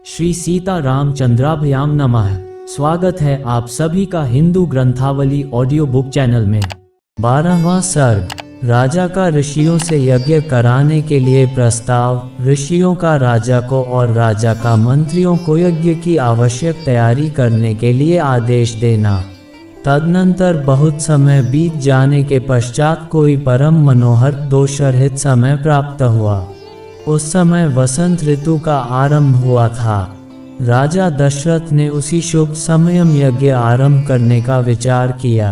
श्री सीता रामचंद्राभ्याम नमः। स्वागत है आप सभी का हिंदू ग्रंथावली ऑडियो बुक चैनल में। 12वां सर्ग, राजा का ऋषियों से यज्ञ कराने के लिए प्रस्ताव। ऋषियों का राजा को और राजा का मंत्रियों को यज्ञ की आवश्यक तैयारी करने के लिए आदेश देना। तदनंतर बहुत समय बीत जाने के पश्चात कोई परम मनोहर दोषरहित समय प्राप्त हुआ। उस समय वसंत ऋतु का आरंभ हुआ था। राजा दशरथ ने उसी शुभ समय यज्ञ आरंभ करने का विचार किया।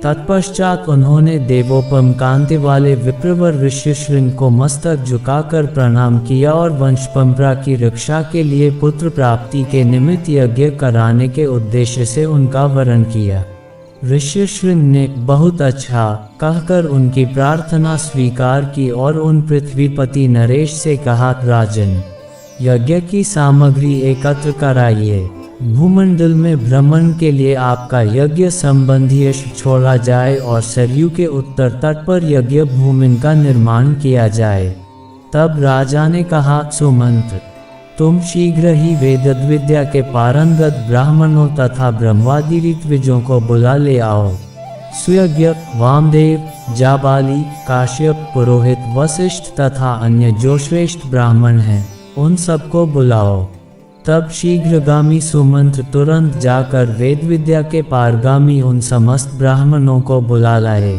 तत्पश्चात उन्होंने देवोपम कांति वाले विप्रवर ऋष्यशृंग को मस्तक झुकाकर प्रणाम किया और वंश परंपरा की रक्षा के लिए पुत्र प्राप्ति के निमित्त यज्ञ कराने के उद्देश्य से उनका वरण किया। ऋष्यशृंग ने बहुत अच्छा कहकर उनकी प्रार्थना स्वीकार की और उन पृथ्वीपति नरेश से कहा, राजन, यज्ञ की सामग्री एकत्र कराइए। भूमंडल में भ्रमण के लिए आपका यज्ञ संबंधी यश छोड़ा जाए और सरयू के उत्तर तट पर यज्ञ भूमि का निर्माण किया जाए। तब राजा ने कहा, सुमंत्र, तुम शीघ्र ही वेदविद्या के पारंगत ब्राह्मणों तथा ब्रह्मवादी ऋत्विजों को बुला ले आओ। सुयज्ञ, वामदेव, जाबाली, काश्यप, पुरोहित, वशिष्ठ तथा अन्य जो श्रेष्ठ ब्राह्मण हैं, उन सबको बुलाओ। तब शीघ्रगामी सुमंत्र तुरंत जाकर वेदविद्या के पारगामी उन समस्त ब्राह्मणों को बुला लाए।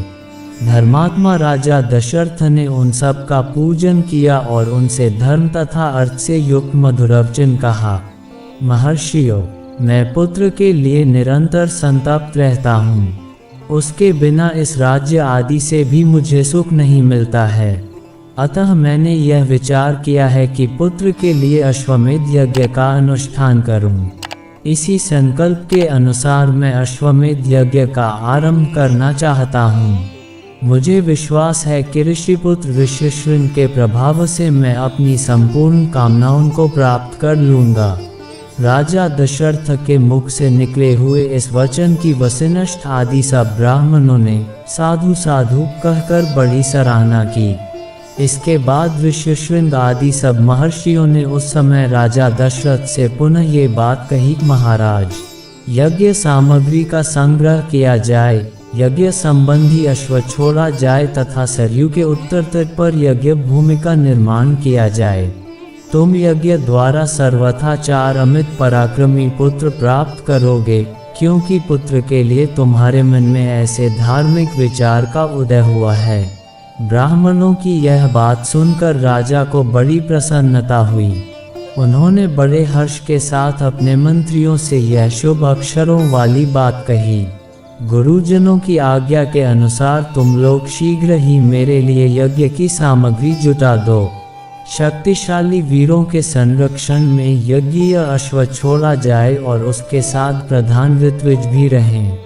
धर्मात्मा राजा दशरथ ने उन सब का पूजन किया और उनसे धर्म तथा अर्थ से युक्त मधुरवचन कहा। महर्षियों, मैं पुत्र के लिए निरंतर संतप्त रहता हूँ। उसके बिना इस राज्य आदि से भी मुझे सुख नहीं मिलता है। अतः मैंने यह विचार किया है कि पुत्र के लिए अश्वमेध यज्ञ का अनुष्ठान करूं। इसी संकल्प के अनुसार मैं अश्वमेध यज्ञ का आरंभ करना चाहता हूं। मुझे विश्वास है कि ऋषिपुत्र ऋष्यशृंग के प्रभाव से मैं अपनी संपूर्ण कामनाओं को प्राप्त कर लूंगा। राजा दशरथ के मुख से निकले हुए इस वचन की वसिष्ठ आदि सब ब्राह्मणों ने साधु साधु कहकर बड़ी सराहना की। इसके बाद ऋष्यशृंग आदि सब महर्षियों ने उस समय राजा दशरथ से पुनः ये बात कही, महाराज, यज्ञ सामग्री का संग्रह किया जाए, यज्ञ संबंधी अश्व छोड़ा जाए तथा सरयू के उत्तर तट पर यज्ञ भूमि का निर्माण किया जाए। तुम यज्ञ द्वारा सर्वथा 4 अमित पराक्रमी पुत्र प्राप्त करोगे, क्योंकि पुत्र के लिए तुम्हारे मन में ऐसे धार्मिक विचार का उदय हुआ है। ब्राह्मणों की यह बात सुनकर राजा को बड़ी प्रसन्नता हुई। उन्होंने बड़े हर्ष के साथ अपने मंत्रियों से यह शुभ अक्षरों वाली बात कही, गुरुजनों की आज्ञा के अनुसार तुम लोग शीघ्र ही मेरे लिए यज्ञ की सामग्री जुटा दो। शक्तिशाली वीरों के संरक्षण में यज्ञीय अश्व छोड़ा जाए और उसके साथ प्रधान ऋत्विज भी रहें।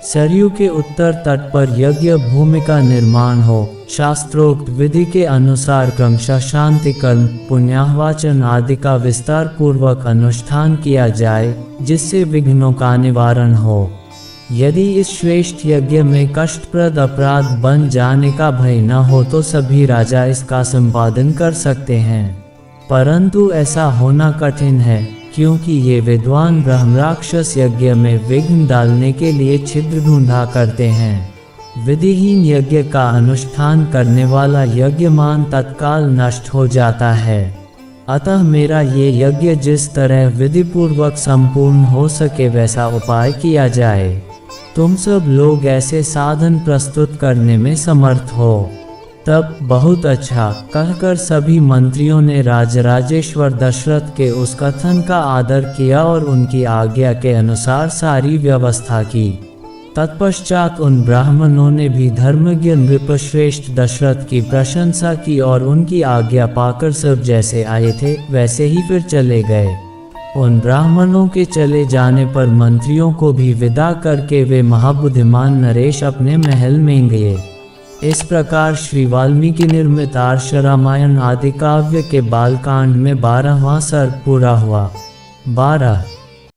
सरयू के उत्तर तट पर यज्ञ भूमि का निर्माण हो। शास्त्रोक्त विधि के अनुसार क्रमशः शांति कर्म, पुण्याहवाचन आदि का विस्तार पूर्वक अनुष्ठान किया जाए, जिससे विघ्नों का निवारण हो। यदि इस श्रेष्ठ यज्ञ में कष्टप्रद अपराध बन जाने का भय न हो तो सभी राजा इसका संपादन कर सकते हैं, परंतु ऐसा होना कठिन है, क्योंकि ये विद्वान ब्रह्मराक्षस यज्ञ में विघ्न डालने के लिए छिद्र ढूंढा करते हैं। विधिहीन यज्ञ का अनुष्ठान करने वाला यज्ञमान तत्काल नष्ट हो जाता है। अतः मेरा ये यज्ञ जिस तरह विधिपूर्वक संपूर्ण हो सके वैसा उपाय किया जाए। तुम सब लोग ऐसे साधन प्रस्तुत करने में समर्थ हो। तब बहुत अच्छा कहकर सभी मंत्रियों ने राजराजेश्वर दशरथ के उस कथन का आदर किया और उनकी आज्ञा के अनुसार सारी व्यवस्था की। तत्पश्चात उन ब्राह्मणों ने भी धर्मज्ञ नृपश्रेष्ठ दशरथ की प्रशंसा की और उनकी आज्ञा पाकर सब जैसे आए थे वैसे ही फिर चले गए। उन ब्राह्मणों के चले जाने पर मंत्रियों को भी विदा करके वे महाबुद्धिमान नरेश अपने महल में गए। इस प्रकार श्री वाल्मीकि निर्मित आर्ष रामायण आदि काव्य के बालकांड में 12वां सर्ग पूरा हुआ। 12